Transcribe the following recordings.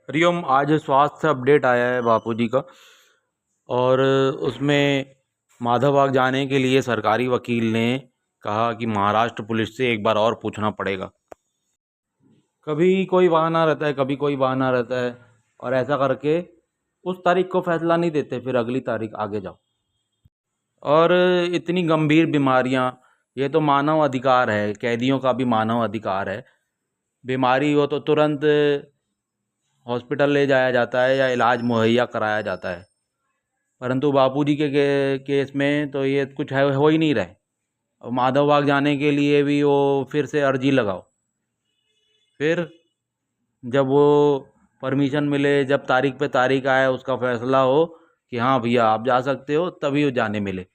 हरिओम। आज स्वास्थ्य अपडेट आया है बापूजी का। और उसमें माधवबाग जाने के लिए सरकारी वकील ने कहा कि महाराष्ट्र पुलिस से एक बार और पूछना पड़ेगा। कभी कोई बहाना रहता है, कभी कोई बहाना रहता है, और ऐसा करके उस तारीख को फैसला नहीं देते, फिर अगली तारीख आगे जाओ। और इतनी गंभीर बीमारियां, ये तो मानव अधिकार है, कैदियों का भी मानव अधिकार है। बीमारी हो तो तुरंत हॉस्पिटल ले जाया जाता है या इलाज मुहैया कराया जाता है। परंतु बापूजी के केस में तो ये कुछ है, हो ही नहीं रहा। और माधवबाग जाने के लिए भी वो फिर से अर्जी लगाओ। फिर जब वो परमिशन मिले, जब तारीख पे तारीख आए, उसका फैसला हो कि हाँ भैया आप जा सकते हो, तभी वो जाने मिले।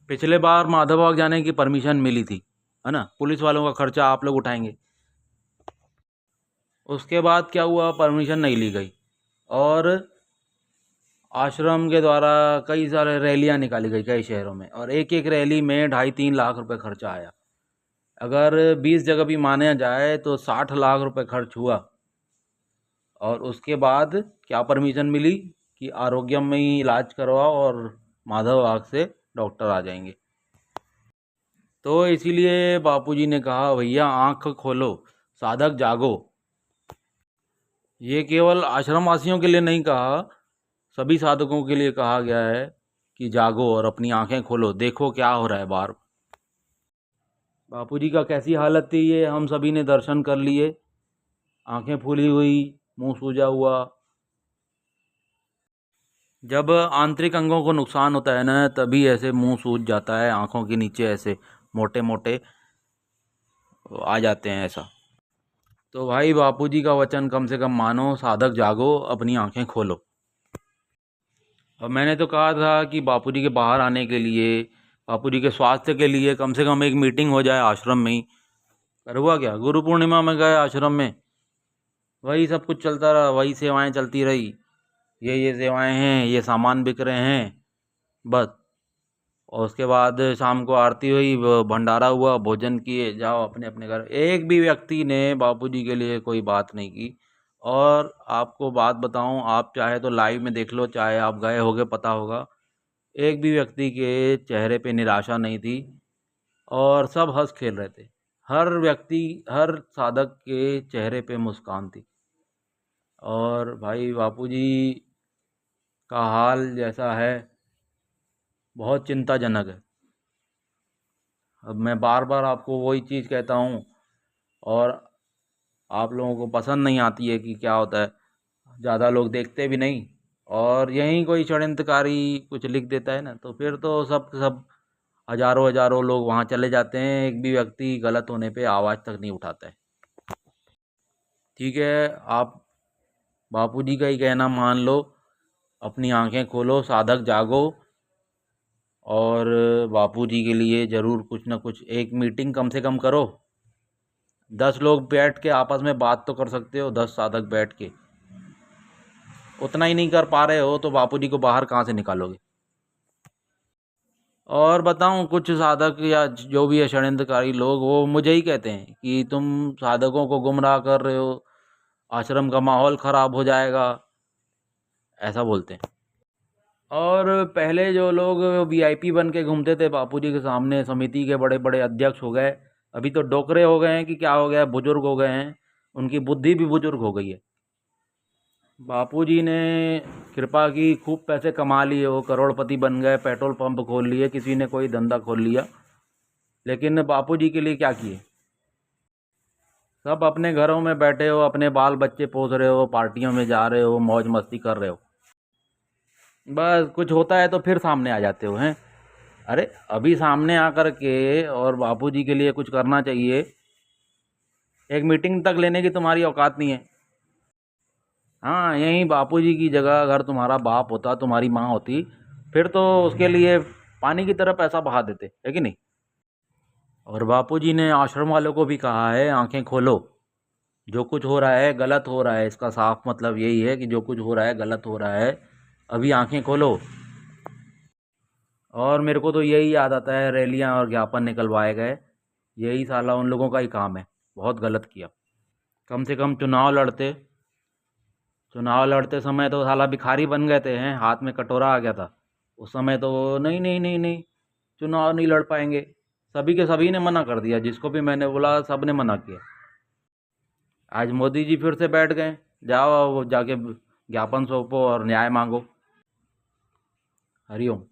पिछले बार माधवबाग जाने की परमिशन मिली थी, है ना, पुलिस वालों का खर्चा आप लोग उठाएंगे। उसके बाद क्या हुआ, परमिशन नहीं ली गई और आश्रम के द्वारा कई सारे रैलियां निकाली गई कई शहरों में, और एक एक रैली में 2.5-3 लाख रुपए खर्चा आया। अगर 20 जगह भी माना जाए तो 60 लाख रुपए खर्च हुआ। और उसके बाद क्या परमिशन मिली कि आरोग्यम में ही इलाज करवाओ और माधवबाग से डॉक्टर आ जाएंगे। तो इसीलिए बापूजी ने कहा भैया आंख खोलो, साधक जागो। ये केवल आश्रम वासियों के लिए नहीं कहा, सभी साधकों के लिए कहा गया है कि जागो और अपनी आंखें खोलो, देखो क्या हो रहा है बाहर। बापूजी का कैसी हालत थी ये हम सभी ने दर्शन कर लिए। आंखें फूली हुई, मुंह सूजा हुआ। जब आंतरिक अंगों को नुकसान होता है ना, तभी ऐसे मुंह सूज जाता है, आंखों के नीचे ऐसे मोटे मोटे आ जाते हैं ऐसा। तो भाई बापूजी का वचन कम से कम मानो, साधक जागो, अपनी आंखें खोलो। और मैंने तो कहा था कि बापूजी के बाहर आने के लिए, बापूजी के स्वास्थ्य के लिए कम से कम एक मीटिंग हो जाए आश्रम में ही। पर हुआ क्या, गुरु पूर्णिमा में गए आश्रम में, वही सब कुछ चलता रहा, वही सेवाएं चलती रही। ये सेवाएं हैं, ये सामान बिक रहे हैं, बस। और उसके बाद शाम को आरती हुई, भंडारा हुआ, भोजन किए, जाओ अपने अपने घर। एक भी व्यक्ति ने बापूजी के लिए कोई बात नहीं की। और आपको बात बताऊं, आप चाहे तो लाइव में देख लो, चाहे आप गए होगे पता होगा, एक भी व्यक्ति के चेहरे पे निराशा नहीं थी और सब हंस खेल रहे थे। हर व्यक्ति, हर साधक के चेहरे पे मुस्कान थी। और भाई बापूजी का हाल जैसा है, बहुत चिंताजनक है। अब मैं बार बार आपको वही चीज़ कहता हूँ, और आप लोगों को पसंद नहीं आती है कि क्या होता है, ज़्यादा लोग देखते भी नहीं। और यहीं कोई षड्यंत्रकारी कुछ लिख देता है ना, तो फिर तो सब सब हजारों हजारों लोग वहाँ चले जाते हैं, एक भी व्यक्ति गलत होने पे आवाज़ तक नहीं उठाता है। ठीक है, आप बापूजी का ही कहना मान लो, अपनी आंखें खोलो, साधक जागो, और बापूजी के लिए ज़रूर कुछ ना कुछ एक मीटिंग कम से कम करो। 10 लोग बैठ के आपस में बात तो कर सकते हो, 10 साधक बैठ के। उतना ही नहीं कर पा रहे हो तो बापूजी को बाहर कहाँ से निकालोगे। और बताऊं, कुछ साधक या जो भी है षड्यंत्रकारी लोग, वो मुझे ही कहते हैं कि तुम साधकों को गुमराह कर रहे हो, आश्रम का माहौल ख़राब हो जाएगा, ऐसा बोलते हैं। और पहले जो लोग वीआईपी बन के घूमते थे बापूजी के सामने, समिति के बड़े बड़े अध्यक्ष हो गए, अभी तो डोकरे हो गए हैं कि क्या हो गया, बुजुर्ग हो गए हैं, उनकी बुद्धि भी बुजुर्ग हो गई है। बापूजी ने कृपा की, खूब पैसे कमा लिए, वो करोड़पति बन गए, पेट्रोल पंप खोल लिए, किसी ने कोई धंधा खोल लिया, लेकिन बापूजी के लिए क्या किए। सब अपने घरों में बैठे हो, अपने बाल बच्चे पोस रहे हो, पार्टियों में जा रहे हो, मौज मस्ती कर रहे हो, बस कुछ होता है तो फिर सामने आ जाते हो हैं। अरे अभी सामने आकर के और बापूजी के लिए कुछ करना चाहिए, एक मीटिंग तक लेने की तुम्हारी औकात नहीं है। हाँ, यहीं बापूजी की जगह अगर तुम्हारा बाप होता, तुम्हारी माँ होती, फिर तो उसके लिए पानी की तरह पैसा बहा देते, है कि नहीं। और बापूजी ने आश्रम वालों को भी कहा है, आंखें खोलो, जो कुछ हो रहा है गलत हो रहा है, इसका साफ मतलब यही है कि जो कुछ हो रहा है गलत हो रहा है, अभी आंखें खोलो। और मेरे को तो यही याद आता है, रैलियां और ज्ञापन निकलवाए गए, यही साला उन लोगों का ही काम है। बहुत गलत किया। कम से कम चुनाव लड़ते, चुनाव लड़ते समय तो साला भिखारी बन गए थे, हैं, हाथ में कटोरा आ गया था। उस समय तो वो नहीं नहीं नहीं नहीं, चुनाव नहीं लड़ पाएंगे। सभी के सभी ने मना कर दिया, जिसको भी मैंने बोला सब ने मना किया। आज मोदी जी फिर से बैठ गए। जाओ वो जाके ज्ञापन सौंपो और न्याय मांगो। हरिओम।